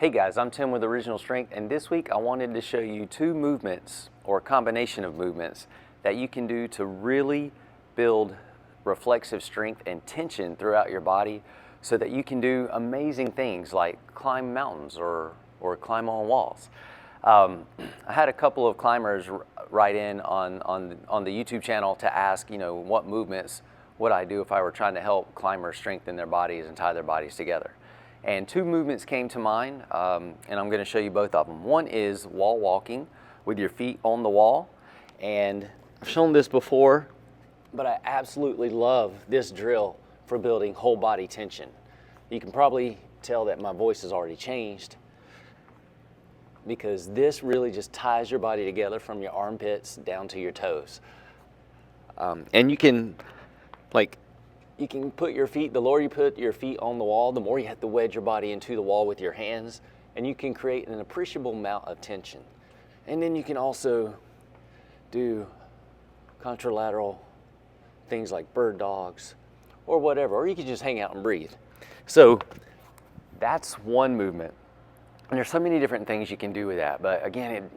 Hey guys, I'm Tim with Original Strength, and this week I wanted to show you two movements or a combination of movements that you can do to really build reflexive strength and tension throughout your body so that you can do amazing things like climb mountains or climb on walls. I had a couple of climbers write in on the YouTube channel to ask, what movements would I do if I were trying to help climbers strengthen their bodies and tie their bodies together. And two movements came to mind, and I'm going to show you both of them. One is wall walking with your feet on the wall, and I've shown this before, but I absolutely love this drill for building whole body tension. You can probably tell that my voice has already changed because this really just ties your body together from your armpits down to your toes. And you can put your feet, the lower you put your feet on the wall, the more you have to wedge your body into the wall with your hands, and you can create an appreciable amount of tension. And then you can also do contralateral things like bird dogs or whatever, or you can just hang out and breathe. So that's one movement. And there's so many different things you can do with that, but again,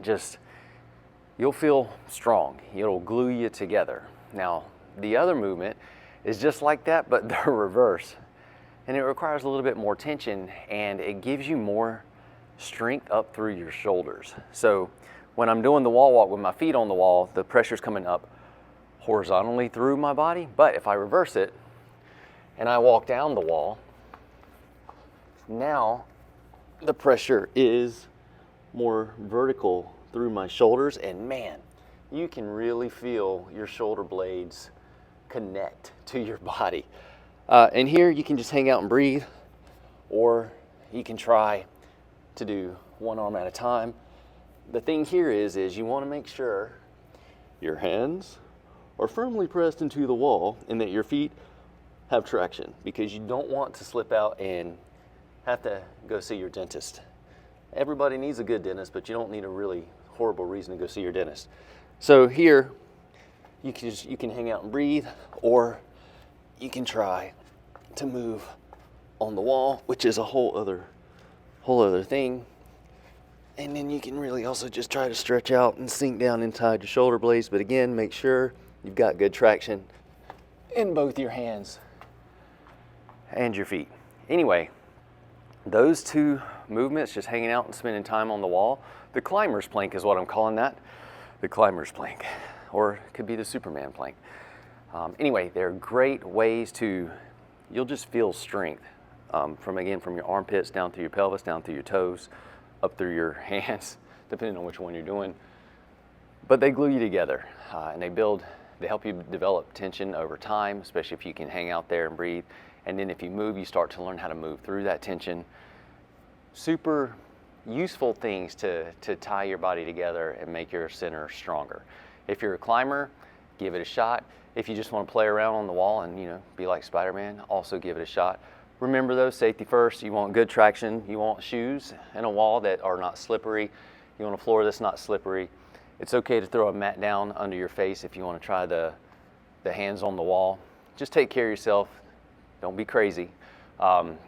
you'll feel strong. It'll glue you together. Now, the other movement is just like that, but the reverse. And it requires a little bit more tension, and it gives you more strength up through your shoulders. So when I'm doing the wall walk with my feet on the wall, the pressure's coming up horizontally through my body. But if I reverse it and I walk down the wall, now the pressure is more vertical through my shoulders, and man, you can really feel your shoulder blades connect to your body. And here you can just hang out and breathe, or you can try to do one arm at a time. The thing here is you want to make sure your hands are firmly pressed into the wall and that your feet have traction, because you don't want to slip out and have to go see your dentist. Everybody needs a good dentist, but you don't need a really horrible reason to go see your dentist. So here, you can hang out and breathe, or you can try to move on the wall, which is a whole other thing. And then you can really also just try to stretch out and sink down inside your shoulder blades. But again, make sure you've got good traction in both your hands and your feet. Anyway, those two movements, just hanging out and spending time on the wall. The climber's plank is what I'm calling that. The climber's plank. Or it could be the Superman plank. Anyway, they're great ways you'll just feel strength from your armpits down through your pelvis, down through your toes, up through your hands, depending on which one you're doing. But they glue you together, and they help you develop tension over time, especially if you can hang out there and breathe. And then if you move, you start to learn how to move through that tension. Super useful things to tie your body together and make your center stronger. If you're a climber, give it a shot. If you just want to play around on the wall and be like Spider-Man, also give it a shot. Remember though, safety first. You want good traction. You want shoes and a wall that are not slippery. You want a floor that's not slippery. It's okay to throw a mat down under your face if you want to try the hands on the wall. Just take care of yourself. Don't be crazy, and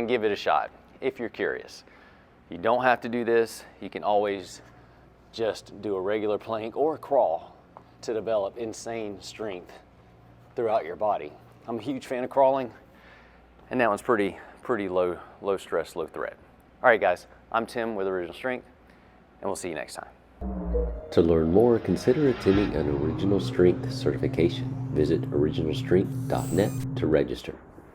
give it a shot if you're curious. You don't have to do this. You can always just do a regular plank or a crawl to develop insane strength throughout your body. I'm a huge fan of crawling, and that one's pretty low stress, low threat. All right, guys, I'm Tim with Original Strength, and we'll see you next time. To learn more, consider attending an Original Strength certification. Visit originalstrength.net to register.